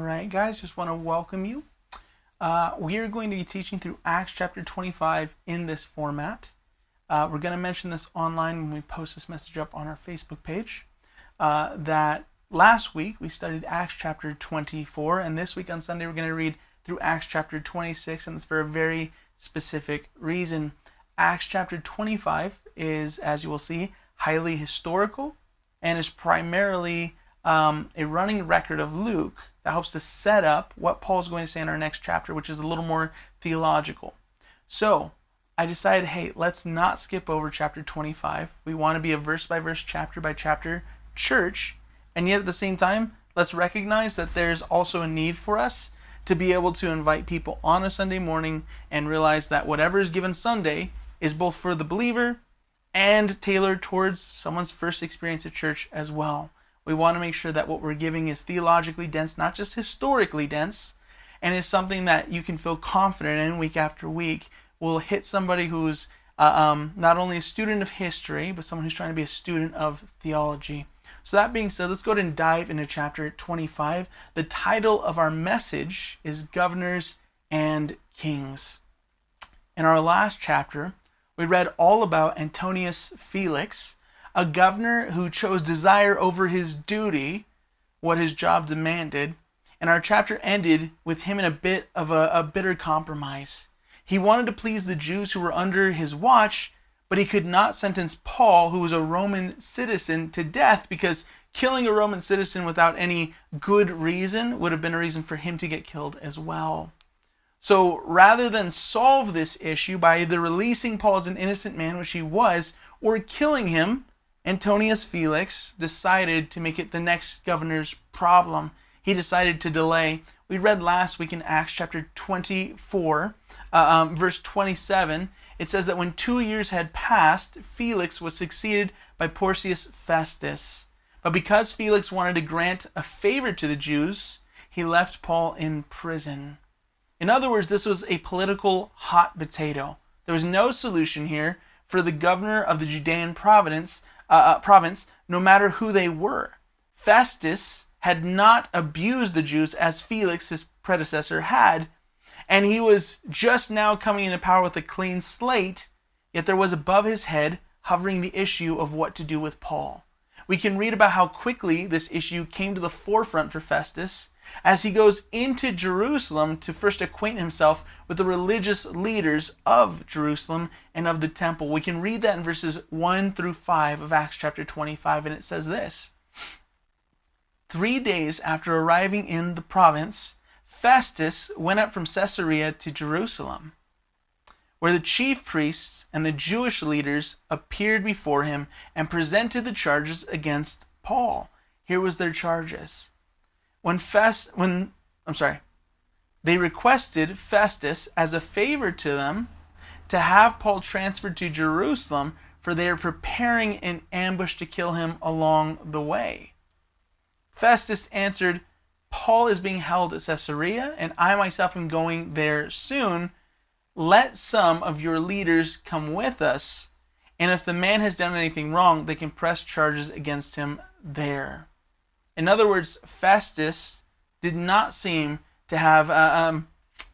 right, guys, just want to welcome you. We are going to be teaching through Acts chapter 25 in this format. We're going to mention this online when we post this message up on our Facebook page. That last week we studied Acts chapter 24, and this week on Sunday we're going to read through Acts chapter 26, and it's for a very specific reason. Acts chapter 25 is, as you will see, highly historical and is primarily a running record of Luke that helps to set up what Paul's going to say in our next chapter, which is a little more theological. So I decided, hey, let's not skip over chapter 25. We want to be a verse-by-verse, chapter-by-chapter church, and yet at the same time, let's recognize that there's also a need for us to be able to invite people on a Sunday morning and realize that whatever is given Sunday is both for the believer and tailored towards someone's first experience at church as well. We want to make sure that what we're giving is theologically dense, not just historically dense, and is something that you can feel confident in week after week will hit somebody who's not only a student of history, but someone who's trying to be a student of theology. So that being said, let's go ahead and dive into chapter 25. The title of our message is Governors and Kings. In our last chapter, we read all about Antonius Felix, a governor who chose desire over his duty, what his job demanded, and our chapter ended with him in a bit of a bitter compromise. He wanted to please the Jews who were under his watch, but he could not sentence Paul, who was a Roman citizen, to death because killing a Roman citizen without any good reason would have been a reason for him to get killed as well. So rather than solve this issue by either releasing Paul as an innocent man, which he was, or killing him, Antonius Felix decided to make it the next governor's problem. He decided to delay. We read last week in Acts chapter 24, verse 27, it says that when 2 years had passed, Felix was succeeded by Porcius Festus. But because Felix wanted to grant a favor to the Jews, he left Paul in prison. In other words, this was a political hot potato. There was no solution here for the governor of the Judean province, no matter who they were. Festus had not abused the Jews as Felix, his predecessor, had, and he was just now coming into power with a clean slate, yet there was above his head hovering the issue of what to do with Paul. We can read about how quickly this issue came to the forefront for Festus as he goes into Jerusalem to first acquaint himself with the religious leaders of Jerusalem and of the temple. We can read that in verses 1 through 5 of Acts chapter 25, and it says this: 3 days after arriving in the province, Festus went up from Caesarea to Jerusalem, where the chief priests and the Jewish leaders appeared before him and presented the charges against Paul. Here was their charges. They requested Festus as a favor to them to have Paul transferred to Jerusalem, for they are preparing an ambush to kill him along the way. Festus answered, Paul is being held at Caesarea, and I myself am going there soon. Let some of your leaders come with us, and if the man has done anything wrong, they can press charges against him there. In other words, Festus did not seem to have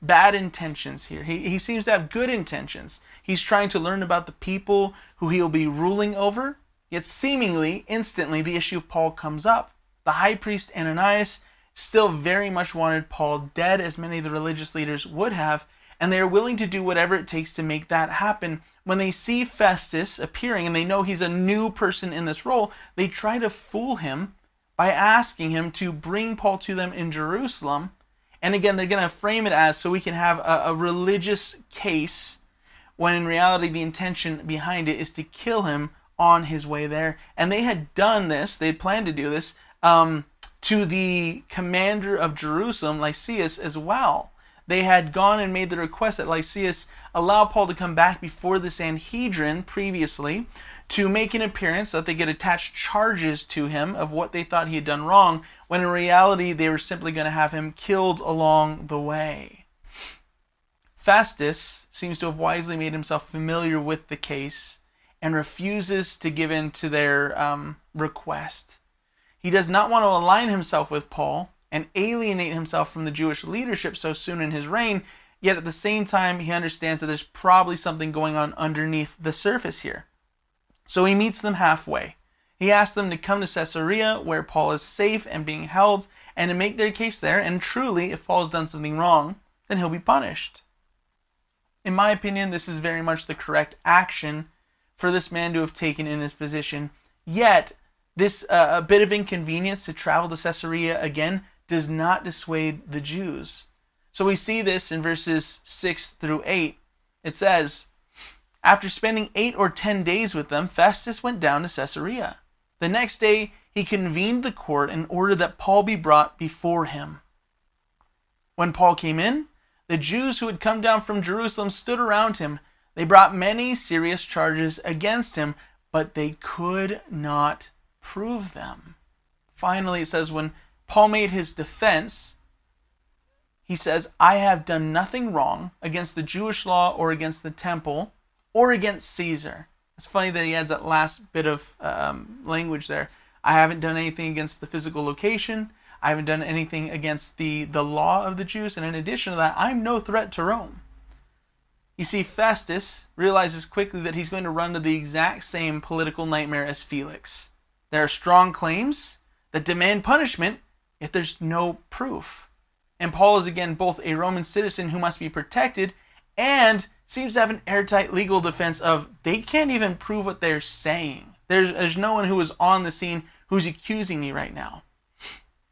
bad intentions here. He seems to have good intentions. He's trying to learn about the people who he will be ruling over, yet seemingly, instantly, the issue of Paul comes up. The high priest Ananias still very much wanted Paul dead, as many of the religious leaders would have, and they are willing to do whatever it takes to make that happen. When they see Festus appearing and they know he's a new person in this role, they try to fool him by asking him to bring Paul to them in Jerusalem. And again, they're going to frame it as so we can have a religious case, when in reality the intention behind it is to kill him on his way there. And they had done this, they had planned to do this, to the commander of Jerusalem, Lysias, as well. They had gone and made the request that Lysias allow Paul to come back before the Sanhedrin previously to make an appearance so that they could attach charges to him of what they thought he had done wrong, when in reality they were simply going to have him killed along the way. Festus seems to have wisely made himself familiar with the case and refuses to give in to their request. He does not want to align himself with Paul and alienate himself from the Jewish leadership so soon in his reign, yet at the same time he understands that there's probably something going on underneath the surface here. So he meets them halfway. He asks them to come to Caesarea, where Paul is safe and being held, and to make their case there, and truly, if Paul has done something wrong, then he'll be punished. In my opinion, this is very much the correct action for this man to have taken in his position. Yet, this a bit of inconvenience to travel to Caesarea again does not dissuade the Jews. So we see this in verses 6 through 8. It says, "After spending 8 or 10 days with them, Festus went down to Caesarea. The next day he convened the court and ordered that Paul be brought before him. When Paul came in, the Jews who had come down from Jerusalem stood around him. They brought many serious charges against him, but they could not prove them." Finally, it says, when Paul made his defense, he says, "I have done nothing wrong against the Jewish law or against the temple or against Caesar." It's funny that he adds that last bit of language there. I haven't done anything against the physical location. I haven't done anything against the law of the Jews. And in addition to that, I'm no threat to Rome. You see, Festus realizes quickly that he's going to run into the exact same political nightmare as Felix. There are strong claims that demand punishment, yet there's no proof. And Paul is again both a Roman citizen who must be protected and seems to have an airtight legal defense of they can't even prove what they're saying. There's no one who is on the scene who's accusing me right now.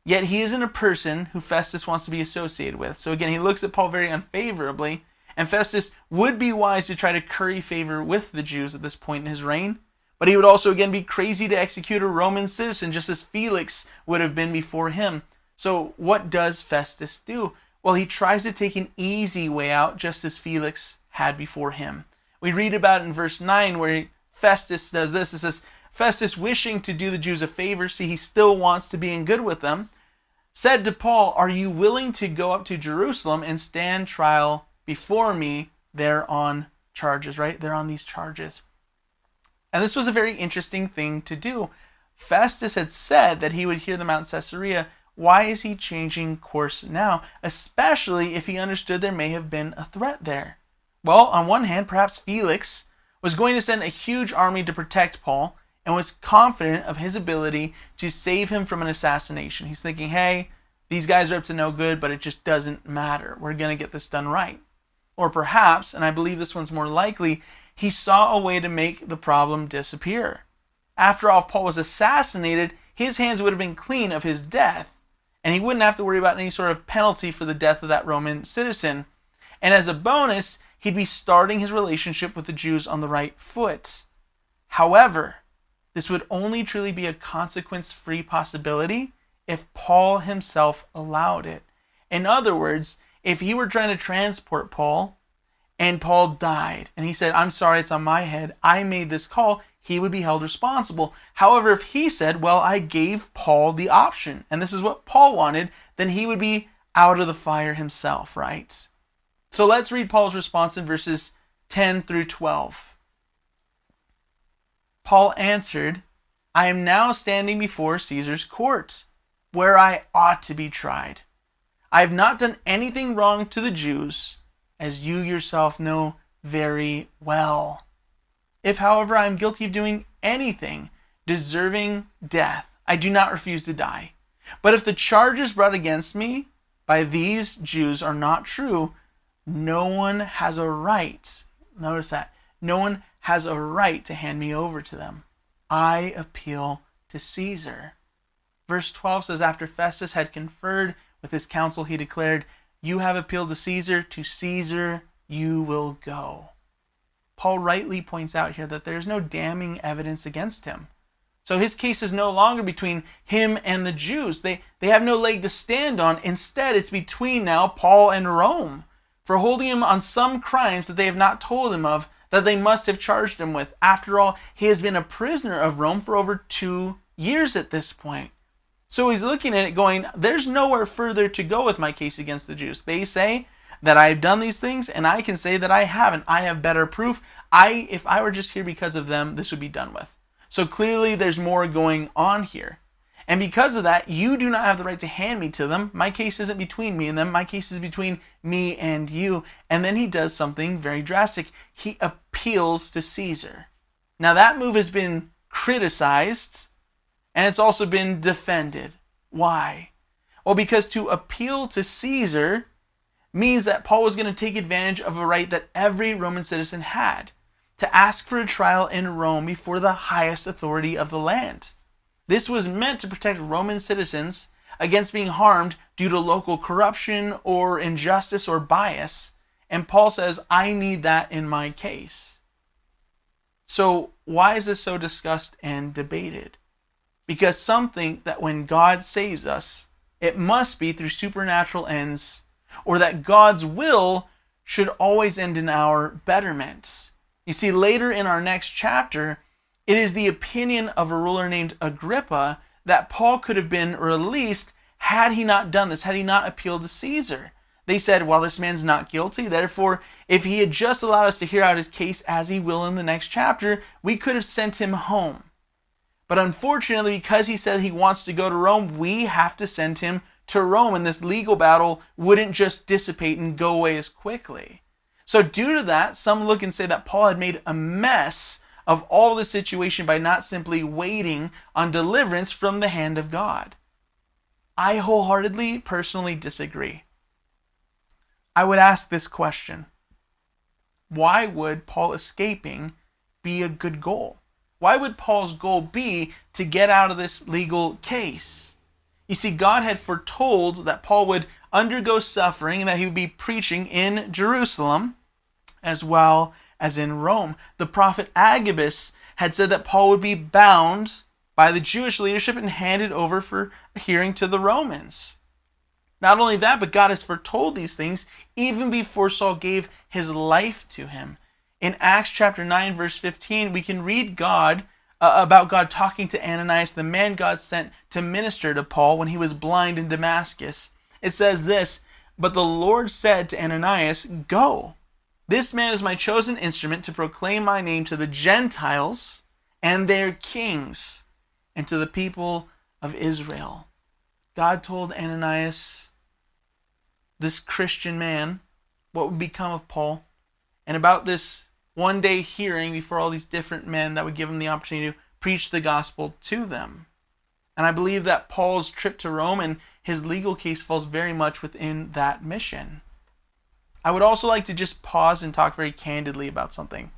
Yet he isn't a person who Festus wants to be associated with. So again, he looks at Paul very unfavorably, and Festus would be wise to try to curry favor with the Jews at this point in his reign. But he would also again be crazy to execute a Roman citizen, just as Felix would have been before him. So what does Festus do? Well, he tries to take an easy way out, just as Felix had before him. We read about it in verse 9 where Festus does this. It says, "Festus, wishing to do the Jews a favor," see, he still wants to be in good with them, "said to Paul, 'Are you willing to go up to Jerusalem and stand trial before me there on charges?'" Right? They're on these charges. And this was a very interesting thing to do. Festus had said that he would hear them out in Caesarea. Why is he changing course now? Especially if he understood there may have been a threat there. Well, on one hand, perhaps Felix was going to send a huge army to protect Paul and was confident of his ability to save him from an assassination. He's thinking, hey, these guys are up to no good, but it just doesn't matter. We're going to get this done right. Or perhaps, and I believe this one's more likely, he saw a way to make the problem disappear. After all, if Paul was assassinated, his hands would have been clean of his death, and he wouldn't have to worry about any sort of penalty for the death of that Roman citizen. And as a bonus, he'd be starting his relationship with the Jews on the right foot. However, this would only truly be a consequence-free possibility if Paul himself allowed it. In other words, if he were trying to transport Paul and Paul died and he said, "I'm sorry, it's on my head, I made this call," he would be held responsible. However, if he said, "Well, I gave Paul the option and this is what Paul wanted," then he would be out of the fire himself, right? So let's read Paul's response in verses 10 through 12. Paul answered, "I am now standing before Caesar's court, where I ought to be tried. I have not done anything wrong to the Jews, as you yourself know very well. If, however, I am guilty of doing anything deserving death, I do not refuse to die. But if the charges brought against me by these Jews are not true, no one has a right," notice that, "no one has a right to hand me over to them. I appeal to Caesar." Verse 12 says, "After Festus had conferred with his council, he declared, 'You have appealed to Caesar you will go.'" Paul rightly points out here that there is no damning evidence against him. So his case is no longer between him and the Jews. They have no leg to stand on. Instead, it's between now Paul and Rome for holding him on some crimes that they have not told him of, that they must have charged him with. After all, he has been a prisoner of Rome for over 2 years at this point. So he's looking at it going, there's nowhere further to go with my case against the Jews. They say that I've done these things, and I can say that I haven't. I have better proof. If I were just here because of them, this would be done with. So clearly there's more going on here. And because of that, you do not have the right to hand me to them. My case isn't between me and them. My case is between me and you. And then he does something very drastic. He appeals to Caesar. Now that move has been criticized, and it's also been defended. Why? Well, because to appeal to Caesar means that Paul was going to take advantage of a right that every Roman citizen had, to ask for a trial in Rome before the highest authority of the land. This was meant to protect Roman citizens against being harmed due to local corruption or injustice or bias. And Paul says, I need that in my case. So why is this so discussed and debated? Because some think that when God saves us, it must be through supernatural ends, or that God's will should always end in our betterment. You see, later in our next chapter, it is the opinion of a ruler named Agrippa that Paul could have been released had he not done this, had he not appealed to Caesar. They said, well, this man's not guilty. Therefore, if he had just allowed us to hear out his case as he will in the next chapter, we could have sent him home. But unfortunately, because he said he wants to go to Rome, we have to send him to Rome. And this legal battle wouldn't just dissipate and go away as quickly. So due to that, some look and say that Paul had made a mess of all the situation by not simply waiting on deliverance from the hand of God. I wholeheartedly, personally disagree. I would ask this question. Why would Paul escaping be a good goal? Why would Paul's goal be to get out of this legal case? You see, God had foretold that Paul would undergo suffering and that he would be preaching in Jerusalem as well as in Rome. The prophet Agabus had said that Paul would be bound by the Jewish leadership and handed over for a hearing to the Romans. Not only that, but God has foretold these things even before Saul gave his life to him. In Acts chapter 9, verse 15, we can read about God talking to Ananias, the man God sent to minister to Paul when he was blind in Damascus. It says this, but the Lord said to Ananias, go. This man is my chosen instrument to proclaim my name to the Gentiles and their kings and to the people of Israel. God told Ananias, this Christian man, what would become of Paul, and about this one day hearing before all these different men that would give him the opportunity to preach the gospel to them. And I believe that Paul's trip to Rome and his legal case falls very much within that mission. I would also like to just pause and talk very candidly about something.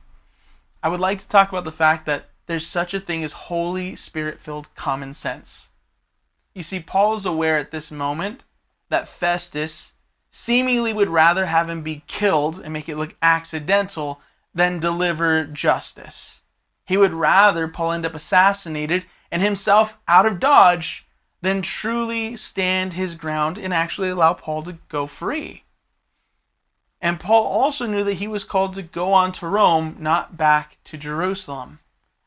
I would like to talk about the fact that there's such a thing as Holy Spirit-filled common sense. You see, Paul is aware at this moment that Festus seemingly would rather have him be killed and make it look accidental than deliver justice. He would rather Paul end up assassinated and himself out of Dodge than truly stand his ground and actually allow Paul to go free. And Paul also knew that he was called to go on to Rome, not back to Jerusalem.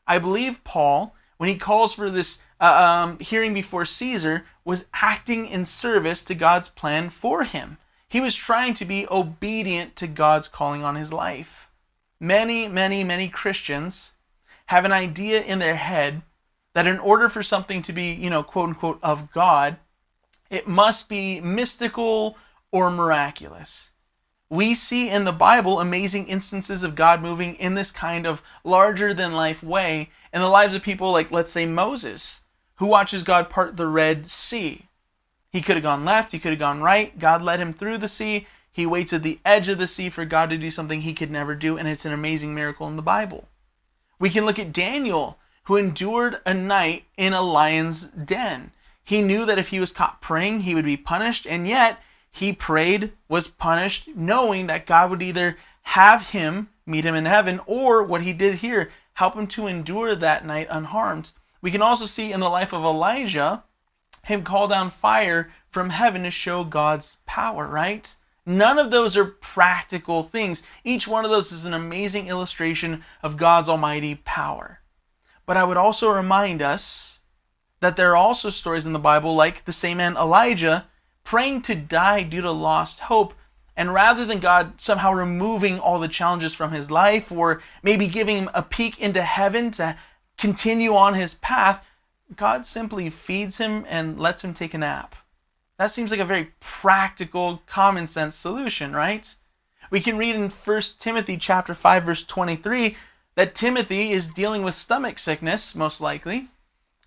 I believe Paul, when he calls for this hearing before Caesar, was acting in service to God's plan for him. He was trying to be obedient to God's calling on his life. Many Christians have an idea in their head that in order for something to be, quote unquote, of God, it must be mystical or miraculous. We see in the Bible amazing instances of God moving in this kind of larger than life way in the lives of people like, let's say, Moses, who watches God part the Red Sea. He could have gone left, he could have gone right. God led him through the sea. He waits at the edge of the sea for God to do something he could never do, and it's an amazing miracle in the Bible. We can look at Daniel, who endured a night in a lion's den. He knew that if he was caught praying, he would be punished, and yet he prayed, was punished, knowing that God would either have him meet him in heaven, or what he did here, help him to endure that night unharmed. We can also see in the life of Elijah, him call down fire from heaven to show God's power, right? None of those are practical things. Each one of those is an amazing illustration of God's almighty power. But I would also remind us that there are also stories in the Bible like the same man Elijah praying to die due to lost hope, and rather than God somehow removing all the challenges from his life or maybe giving him a peek into heaven to continue on his path, God simply feeds him and lets him take a nap. That seems like a very practical, common sense solution, right? We can read in 1 Timothy chapter 5, verse 23, that Timothy is dealing with stomach sickness, most likely,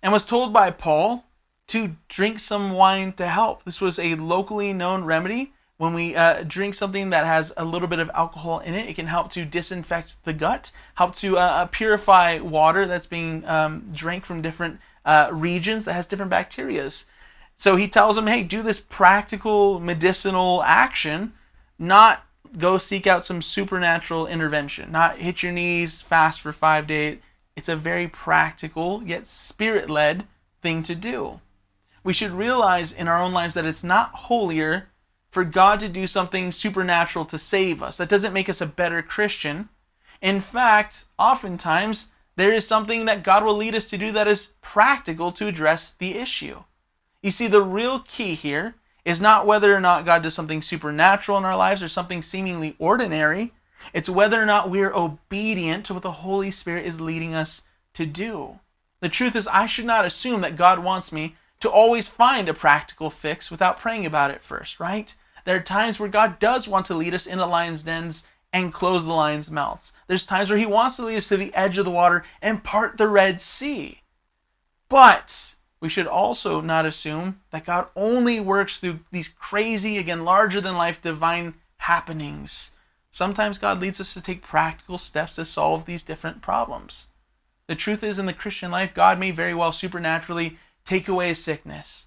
and was told by Paul to drink some wine to help. This was a locally known remedy. When we drink something that has a little bit of alcohol in it, it can help to disinfect the gut, help to purify water that's being drank from different regions that has different bacterias. So he tells him, hey, do this practical medicinal action, not go seek out some supernatural intervention, not hit your knees, fast for 5 days. It's a very practical yet spirit-led thing to do. We should realize in our own lives that it's not holier for God to do something supernatural to save us. That doesn't make us a better Christian. In fact, oftentimes, there is something that God will lead us to do that is practical to address the issue. You see, the real key here is not whether or not God does something supernatural in our lives or something seemingly ordinary. It's whether or not we're obedient to what the Holy Spirit is leading us to do. The truth is, I should not assume that God wants me to always find a practical fix without praying about it first, right? There are times where God does want to lead us into lions' dens and close the lions' mouths. There's times where he wants to lead us to the edge of the water and part the Red Sea. But we should also not assume that God only works through these crazy, again, larger-than-life divine happenings. Sometimes God leads us to take practical steps to solve these different problems. The truth is, in the Christian life, God may very well supernaturally take away a sickness,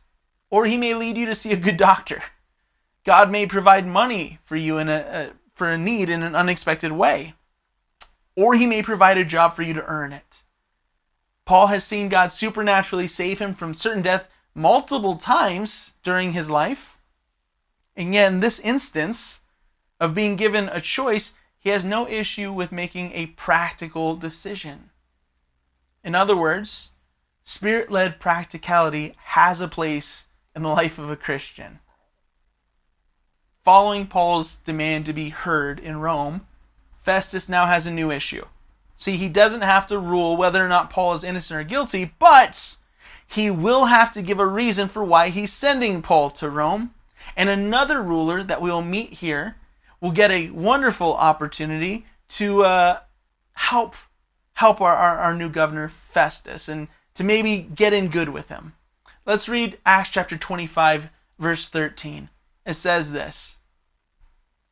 or he may lead you to see a good doctor. God may provide money for you for a need in an unexpected way, or he may provide a job for you to earn it. Paul has seen God supernaturally save him from certain death multiple times during his life, and yet in this instance of being given a choice, he has no issue with making a practical decision. In other words, Spirit-led practicality has a place in the life of a Christian. Following Paul's demand to be heard in Rome, Festus now has a new issue. See, he doesn't have to rule whether or not Paul is innocent or guilty, but he will have to give a reason for why he's sending Paul to Rome. And another ruler that we will meet here will get a wonderful opportunity to help our new governor Festus and to maybe get in good with him. Let's read Acts chapter 25, verse 13. It says this: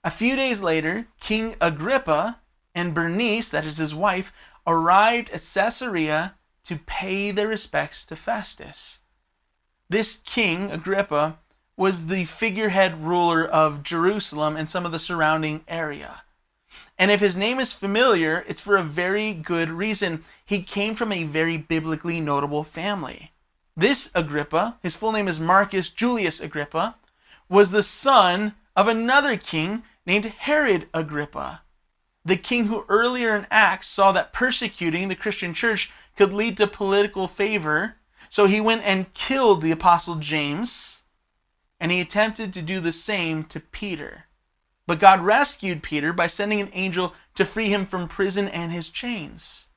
a few days later, King Agrippa and Bernice, that is his wife, arrived at Caesarea to pay their respects to Festus. This king, Agrippa, was the figurehead ruler of Jerusalem and some of the surrounding area. And if his name is familiar, it's for a very good reason. He came from a very biblically notable family. This Agrippa, his full name is Marcus Julius Agrippa, was the son of another king named Herod Agrippa, the king who earlier in Acts saw that persecuting the Christian church could lead to political favor. So he went and killed the apostle James, and he attempted to do the same to Peter. But God rescued Peter by sending an angel to free him from prison and his chains.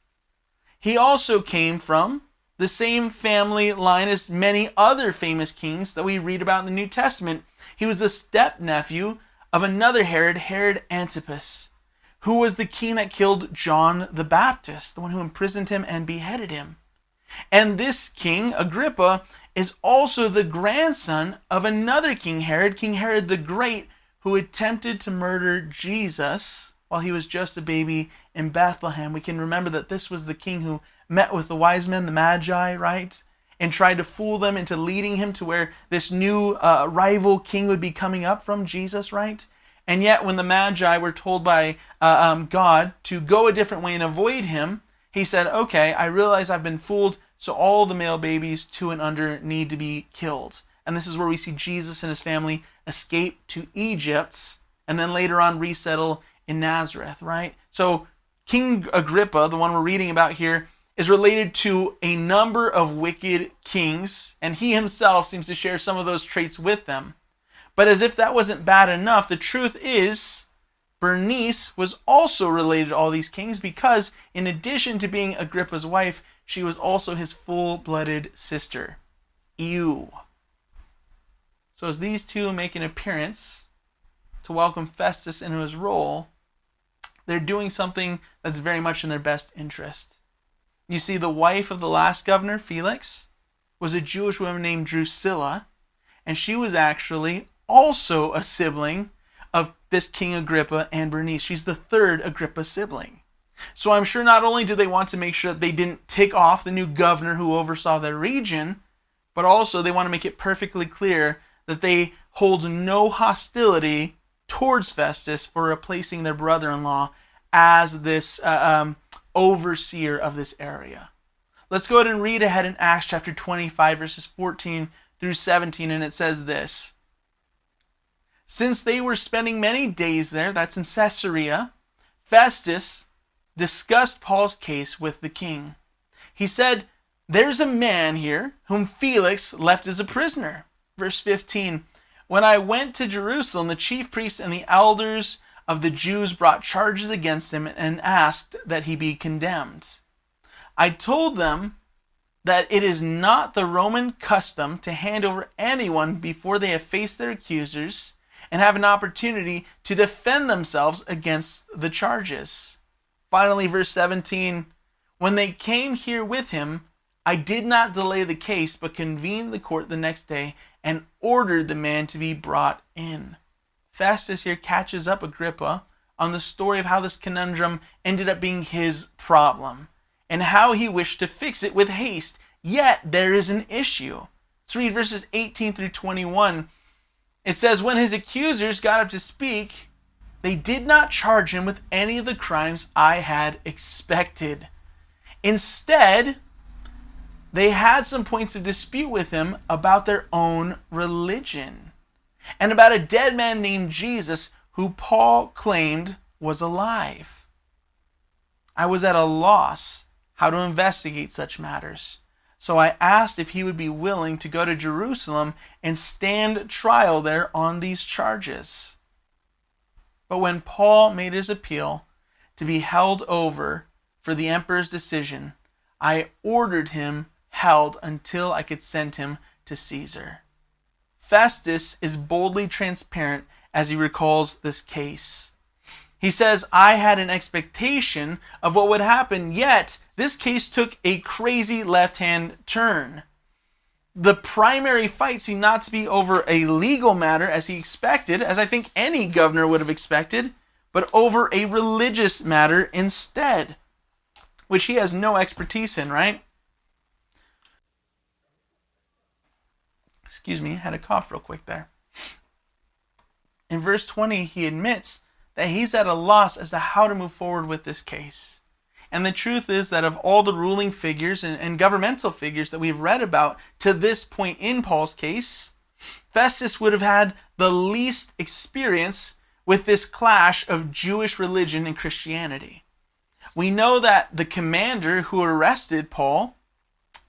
He also came from the same family line as many other famous kings that we read about in the New Testament. He was the step-nephew of another Herod, Herod Antipas, who was the king that killed John the Baptist, the one who imprisoned him and beheaded him. And this king, Agrippa, is also the grandson of another King Herod the Great, who attempted to murder Jesus while he was just a baby in Bethlehem. We can remember that this was the king who met with the wise men, the Magi, right? And tried to fool them into leading him to where this new rival king would be coming up from, Jesus, right? And yet when the Magi were told by God to go a different way and avoid him, he said, okay, I realize I've been fooled, so all the male babies 2 and under need to be killed. And this is where we see Jesus and his family escape to Egypt and then later on resettle in Nazareth, right? So King Agrippa, the one we're reading about here, is related to a number of wicked kings, and he himself seems to share some of those traits with them. But as if that wasn't bad enough, the truth is Bernice was also related to all these kings because in addition to being Agrippa's wife, she was also his full-blooded sister. Ew. So as these two make an appearance to welcome Festus into his role, they're doing something that's very much in their best interest. You see, the wife of the last governor, Felix, was a Jewish woman named Drusilla, and she was actually also a sibling of this King Agrippa and Bernice. She's the third Agrippa sibling. So I'm sure not only did they want to make sure that they didn't tick off the new governor who oversaw their region, but also they want to make it perfectly clear that they hold no hostility towards Festus for replacing their brother-in-law as this overseer of this area. Let's go ahead and read ahead in Acts chapter 25, verses 14 through 17, and it says this. Since they were spending many days there, that's in Caesarea, Festus discussed Paul's case with the king. He said, "There's a man here whom Felix left as a prisoner." Verse 15, "When I went to Jerusalem, the chief priests and the elders of the Jews brought charges against him and asked that he be condemned. I told them that it is not the Roman custom to hand over anyone before they have faced their accusers and have an opportunity to defend themselves against the charges." Finally, verse 17, "When they came here with him, I did not delay the case, but convened the court the next day and ordered the man to be brought in." Festus here catches up Agrippa on the story of how this conundrum ended up being his problem and how he wished to fix it with haste. Yet there is an issue. Let's read verses 18 through 21. It says, "When his accusers got up to speak, they did not charge him with any of the crimes I had expected. Instead, they had some points of dispute with him about their own religion and about a dead man named Jesus who Paul claimed was alive. I was at a loss how to investigate such matters. So I asked if he would be willing to go to Jerusalem and stand trial there on these charges. But when Paul made his appeal to be held over for the emperor's decision, I ordered him held until I could send him to Caesar." Festus is boldly transparent as he recalls this case. He says, "I had an expectation of what would happen, yet this case took a crazy left-hand turn. The primary fight seemed not to be over a legal matter as he expected, as I think any governor would have expected, but over a religious matter instead, which he has no expertise in, right?" Excuse me, I had a cough real quick there. In verse 20, he admits that he's at a loss as to how to move forward with this case. And the truth is that of all the ruling figures and governmental figures that we've read about to this point in Paul's case, Festus would have had the least experience with this clash of Jewish religion and Christianity. We know that the commander who arrested Paul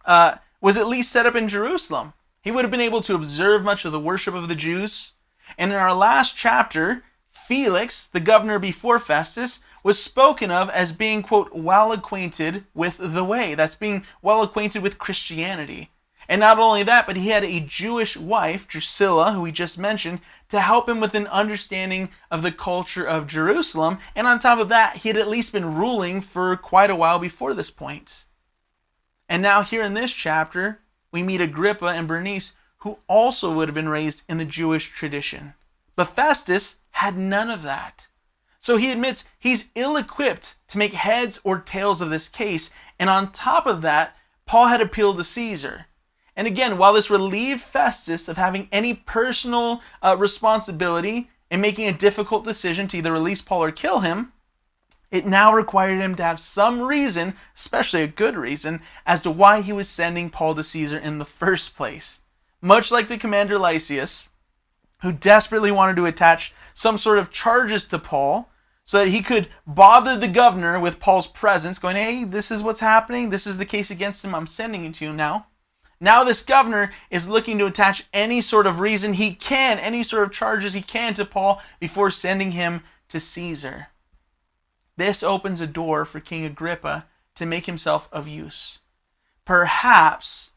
was at least set up in Jerusalem. He would have been able to observe much of the worship of the Jews. And in our last chapter, Felix, the governor before Festus, was spoken of as being, quote, well acquainted with the way. That's being well acquainted with Christianity. And not only that, but he had a Jewish wife, Drusilla, who we just mentioned, to help him with an understanding of the culture of Jerusalem. And on top of that, he had at least been ruling for quite a while before this point. And now here in this chapter, we meet Agrippa and Bernice, who also would have been raised in the Jewish tradition. But Festus had none of that. So he admits he's ill-equipped to make heads or tails of this case. And on top of that, Paul had appealed to Caesar. And again, while this relieved Festus of having any personal responsibility in making a difficult decision to either release Paul or kill him, it now required him to have some reason, especially a good reason, as to why he was sending Paul to Caesar in the first place. Much like the commander Lysias, who desperately wanted to attach some sort of charges to Paul so that he could bother the governor with Paul's presence, going, "Hey, this is what's happening. This is the case against him. I'm sending it to you now." Now this governor is looking to attach any sort of reason he can, any sort of charges he can to Paul before sending him to Caesar. This opens a door for King Agrippa to make himself of use. Perhaps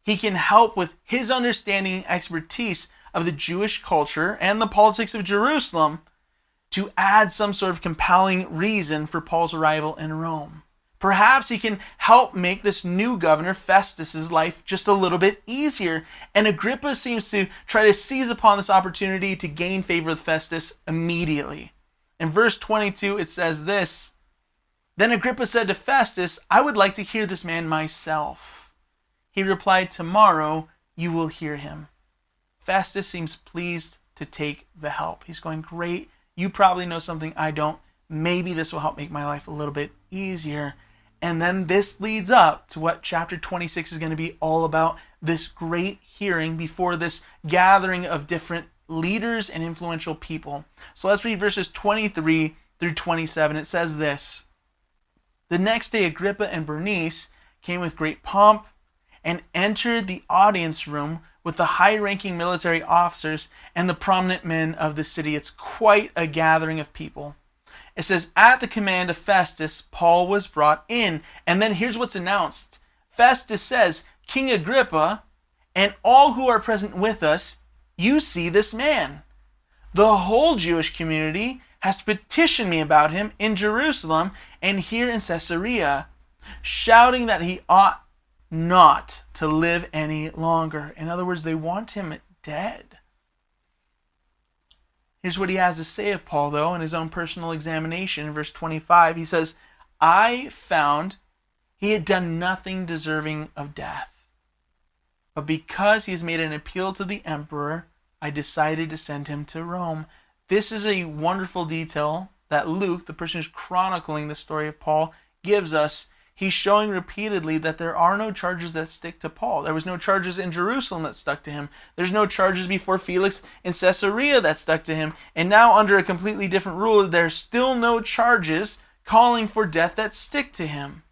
he can help with his understanding and expertise of the Jewish culture and the politics of Jerusalem to add some sort of compelling reason for Paul's arrival in Rome. Perhaps he can help make this new governor, Festus's life just a little bit easier. And Agrippa seems to try to seize upon this opportunity to gain favor with Festus immediately. In verse 22, it says this, "Then Agrippa said to Festus, 'I would like to hear this man myself.' He replied, 'Tomorrow you will hear him.' Festus seems pleased to take the help. He's going, 'Great, you probably know something I don't. Maybe this will help make my life a little bit easier.' And then this leads up to what chapter 26 is going to be all about, this great hearing before this gathering of different leaders and influential people. So let's read verses 23 through 27. It says this, "The next day Agrippa and Bernice came with great pomp and entered the audience room with the high-ranking military officers and the prominent men of the city." It's quite a gathering of people. It says, "At the command of Festus, Paul was brought in." And then here's what's announced. Festus says, "King Agrippa and all who are present with us, you see this man. The whole Jewish community has petitioned me about him in Jerusalem and here in Caesarea, shouting that he ought not to live any longer." In other words, they want him dead. Here's what he has to say of Paul, though, in his own personal examination. In verse 25, he says, "I found he had done nothing deserving of death. But because he has made an appeal to the emperor, I decided to send him to Rome." This is a wonderful detail that Luke, the person who's chronicling the story of Paul, gives us. He's showing repeatedly that there are no charges that stick to Paul. There was no charges in Jerusalem that stuck to him. There's no charges before Felix in Caesarea that stuck to him. And now under a completely different ruler, there's still no charges calling for death that stick to him.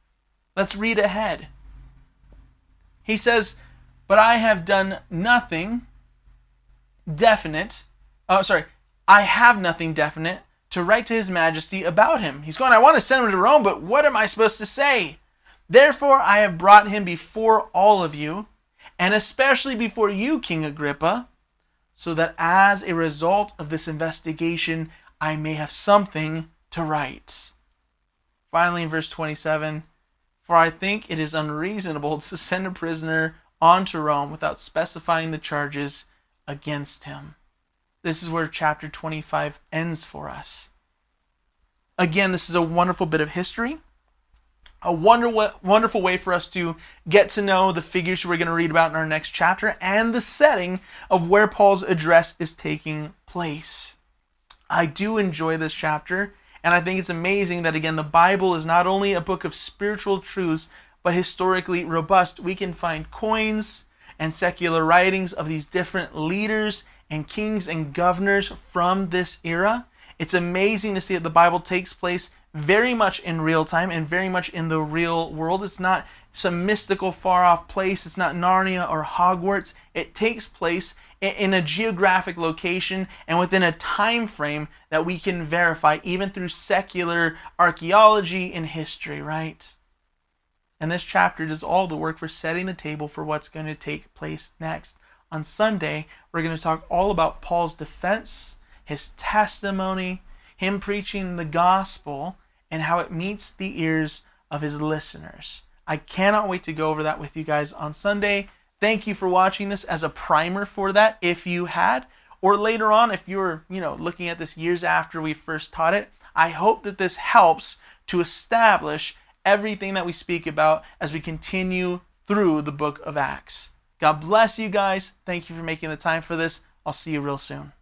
Let's read ahead. He says, "But I have done nothing definite." I have nothing definite to write to his majesty about him. He's going, I want to send him to Rome, but what am I supposed to say? "Therefore I have brought him before all of you, and especially before you, King Agrippa, so that as a result of this investigation, I may have something to write." Finally, in verse 27, "For I think it is unreasonable to send a prisoner on to Rome without specifying the charges against him." This is where chapter 25 ends for us. Again, this is a wonderful bit of history. A wonderful way for us to get to know the figures we're going to read about in our next chapter and the setting of where Paul's address is taking place. I do enjoy this chapter, and I think it's amazing that, again, the Bible is not only a book of spiritual truths, but historically robust. We can find coins and secular writings of these different leaders and kings and governors from this era. It's amazing to see that the Bible takes place very much in real time and very much in the real world. It's not some mystical far off place. It's not Narnia or Hogwarts. It takes place in a geographic location and within a time frame that we can verify even through secular archaeology and history, right? And this chapter does all the work for setting the table for what's going to take place next. On Sunday, we're going to talk all about Paul's defense, his testimony, him preaching the gospel, and how it meets the ears of his listeners. I cannot wait to go over that with you guys on Sunday. Thank you for watching this as a primer for that, if you had, or later on, if you're, looking at this years after we first taught it. I hope that this helps to establish everything that we speak about as we continue through the book of Acts. God bless you guys. Thank you for making the time for this. I'll see you real soon.